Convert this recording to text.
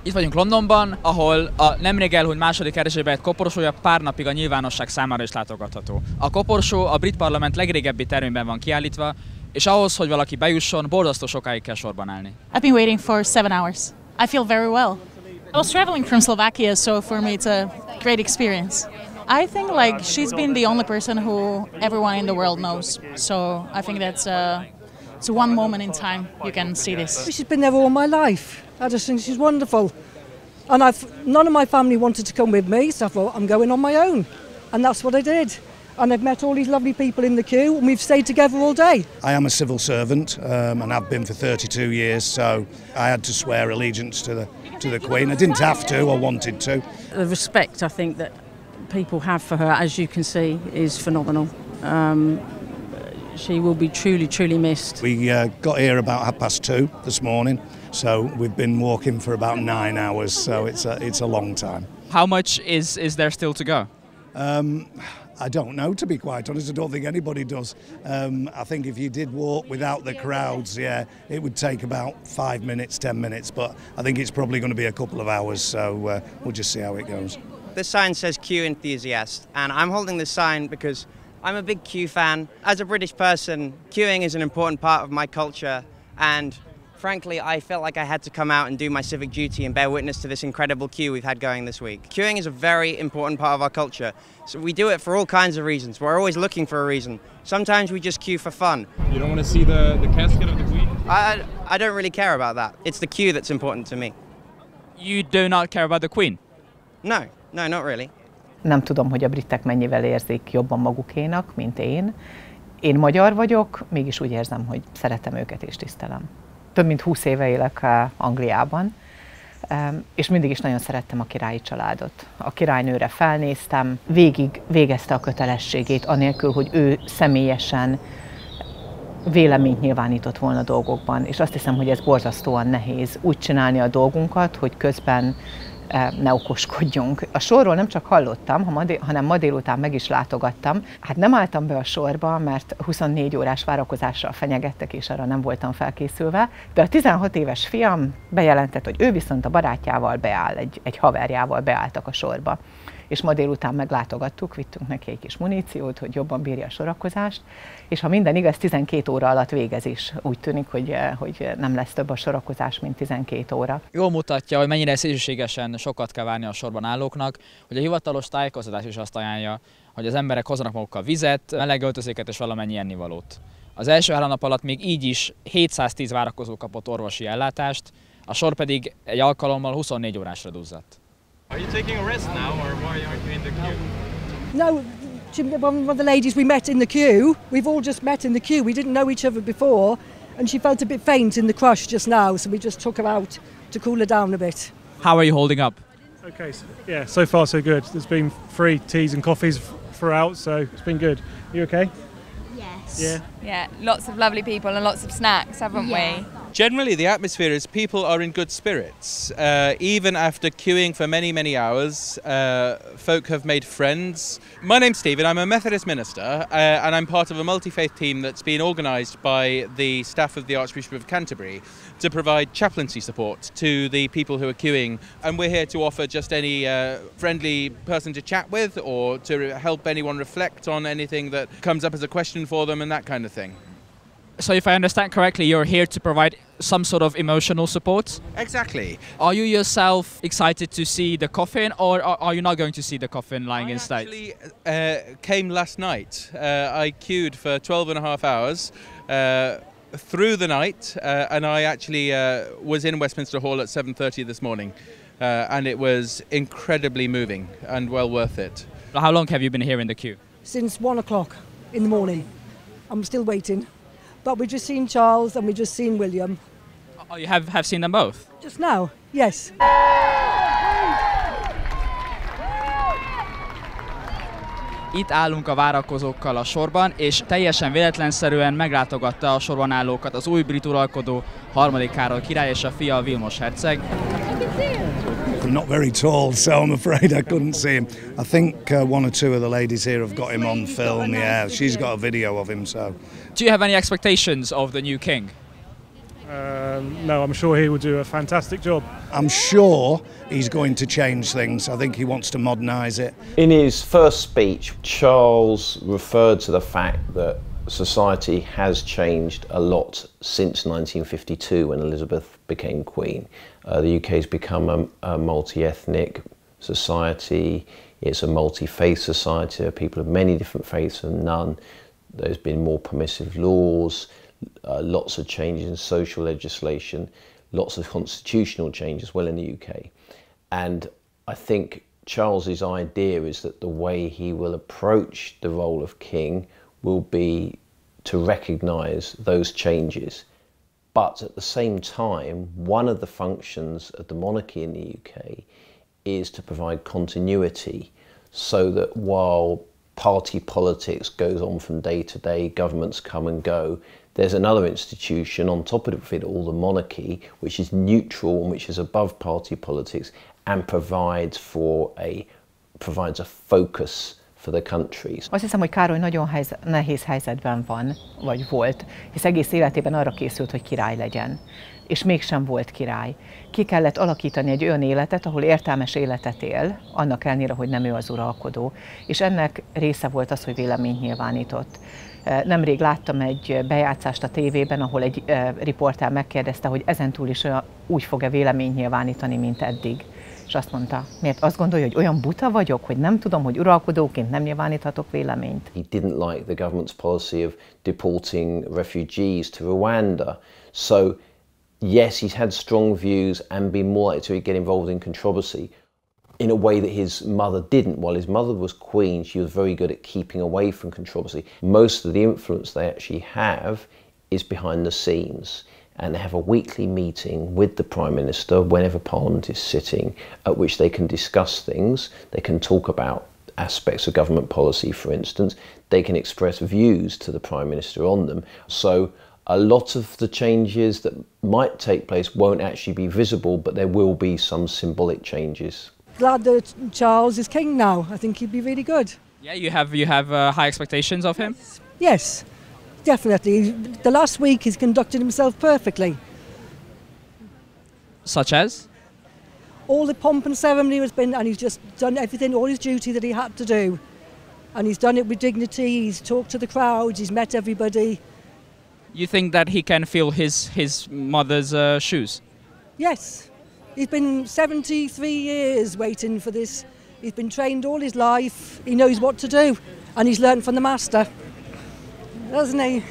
Itt vagyunk Londonban, ahol a nemrég elhunyt második Erzsébett koporsója pár napig a nyilvánosság számára is látogatható. A koporsó a brit parlament legrégebbi termében van kiállítva, és ahhoz, hogy valaki bejusson, borzasztó sokáig kell sorban állni. I've been waiting for 7 hours. I feel very well. I was traveling from Slovakia, so for me it's a great experience. I think like she's been the only person who everyone in the world knows. So I think that's it's one moment in time you can see this. She's been there all my life. I just think she's wonderful. And none of my family wanted to come with me, so I thought I'm going on my own. And that's what I did. And I've met all these lovely people in the queue and we've stayed together all day. I am a civil servant and I've been for 32 years, so I had to swear allegiance to the Queen. I didn't have to, I wanted to. The respect I think that people have for her, as you can see, is phenomenal. She will be truly, truly missed. We got here about 2:30 this morning, so we've been walking for about 9 hours, so it's a long time. How much is there still to go? I don't know, to be quite honest. I don't think anybody does. I think if you did walk without the crowds, yeah, it would take about 5 minutes, 10 minutes, but I think it's probably going to be a couple of hours, so we'll just see how it goes. This sign says queue enthusiast, and I'm holding this sign because I'm a big queue fan. As a British person, queuing is an important part of my culture, and frankly, I felt like I had to come out and do my civic duty and bear witness to this incredible queue we've had going this week. Queuing is a very important part of our culture, so we do it for all kinds of reasons. We're always looking for a reason. Sometimes we just queue for fun. You don't want to see the casket of the Queen? I don't really care about that. It's the queue that's important to me. You do not care about the Queen? No, not really. Nem tudom, hogy a britek mennyivel érzik jobban magukénak, mint én. Én magyar vagyok, mégis úgy érzem, hogy szeretem őket és tisztelem. Több mint 20 éve élek Angliában, és mindig is nagyon szerettem a királyi családot. A királynőre felnéztem, végig végezte a kötelességét, anélkül, hogy ő személyesen véleményt nyilvánított volna dolgokban, és azt hiszem, hogy ez borzasztóan nehéz úgy csinálni a dolgunkat, hogy közben ne okoskodjunk. A sorról nem csak hallottam, hanem ma délután meg is látogattam. Hát nem álltam be a sorba, mert 24 órás várakozással fenyegettek, és arra nem voltam felkészülve, de a 16 éves fiam bejelentett, hogy ő viszont a barátjával beáll, egy haverjával beálltak a sorba. És ma délután meglátogattuk, vittünk neki egy kis muníciót, hogy jobban bírja a sorakozást, és ha minden igaz, 12 óra alatt végez is. Úgy tűnik, hogy nem lesz több a sorakozás, mint 12 óra. Jól mutatja, hogy mennyire szélsőségesen sokat kell várni a sorban állóknak, hogy a hivatalos tájékoztatás is azt ajánlja, hogy az emberek hozzanak magukkal vizet, meleg öltözéket és valamennyi ennivalót. Az első 3 nap alatt még így is 710 várakozó kapott orvosi ellátást, a sor pedig egy alkalommal 24 órásra duzzadt. Are you taking a rest now, or why are you in the queue? No, one of the ladies we met in the queue, we've all just met in the queue. We didn't know each other before, and she felt a bit faint in the crush just now, so we just took her out to cool her down a bit. How are you holding up? Okay, so far so good. There's been free teas and coffees throughout, so it's been good. You okay? Yes. Yeah, lots of lovely people and lots of snacks, haven't we? Generally, the atmosphere is people are in good spirits. Even after queuing for many, many hours, folk have made friends. My name's Stephen, I'm a Methodist minister, and I'm part of a multi-faith team that's been organised by the staff of the Archbishop of Canterbury to provide chaplaincy support to the people who are queuing. And we're here to offer just any friendly person to chat with or to help anyone reflect on anything that comes up as a question for them and that kind of thing. So if I understand correctly, you're here to provide some sort of emotional support? Exactly. Are you yourself excited to see the coffin, or are you not going to see the coffin lying in state? I actually came last night. I queued for 12 and a half hours through the night, and I actually was in Westminster Hall at 7:30 this morning, and it was incredibly moving and well worth it. How long have you been here in the queue? Since 1 o'clock in the morning. I'm still waiting. But we've just seen Charles and we've just seen William. Oh, you have seen them both? Just now, yes. Itt állunk a várakozókkal a sorban, és teljesen véletlenszerűen meglátogatta a sorban állókat az új brit uralkodó, harmadik Károly király és a fia Vilmos herceg. I'm not very tall, so I'm afraid I couldn't see him. I think one or two of the ladies here have got him on film, yeah. She's got a video of him, so. Do you have any expectations of the new king? no, I'm sure he will do a fantastic job. I'm sure he's going to change things. I think he wants to modernise it. In his first speech, Charles referred to the fact that society has changed a lot since 1952 when Elizabeth became Queen. The UK has become a multi-ethnic society. It's a multi-faith society. People of many different faiths and none. There's been more permissive laws, lots of changes in social legislation, lots of constitutional change as well in the UK. And I think Charles's idea is that the way he will approach the role of king will be to recognise those changes. But at the same time, one of the functions of the monarchy in the UK is to provide continuity so that while party politics goes on from day to day, governments come and go, there's another institution on top of it all, the monarchy, which is neutral and which is above party politics and provides a focus for the countries. Azt hiszem, hogy Károly nagyon nehéz helyzetben van, vagy volt, hisz egész életében arra készült, hogy király legyen. És mégsem volt király. Ki kellett alakítani egy olyan életet, ahol értelmes életet él, annak ellenére, hogy nem ő az uralkodó. És ennek része volt az, hogy véleményt nyilvánított. Nemrég láttam egy bejátszást a tévében, ahol egy riporter megkérdezte, hogy ezentúl is úgy fog-e véleményt nyilvánítani, mint eddig. És azt mondta, miért azt gondolja, hogy olyan buta vagyok, hogy nem tudom, hogy uralkodóként nem nyilváníthatok véleményt. He didn't like the government's policy of deporting refugees to Rwanda. So yes, he's had strong views and been more likely to get involved in controversy in a way that his mother didn't. While his mother was queen, she was very good at keeping away from controversy. Most of the influence they actually have is behind the scenes. And they have a weekly meeting with the Prime Minister whenever Parliament is sitting, at which they can discuss things. They can talk about aspects of government policy, for instance. They can express views to the Prime Minister on them. So a lot of the changes that might take place won't actually be visible, but there will be some symbolic changes. Glad that Charles is king now. I think he'd be really good. Yeah, you have high expectations of him? Yes, definitely. The last week he's conducted himself perfectly. Such as? All the pomp and ceremony has been, and he's just done everything, all his duty that he had to do. And he's done it with dignity, he's talked to the crowds, he's met everybody. You think that he can fill his mother's shoes? Yes. He's been 73 years waiting for this. He's been trained all his life. He knows what to do. And he's learned from the master. Hasn't he?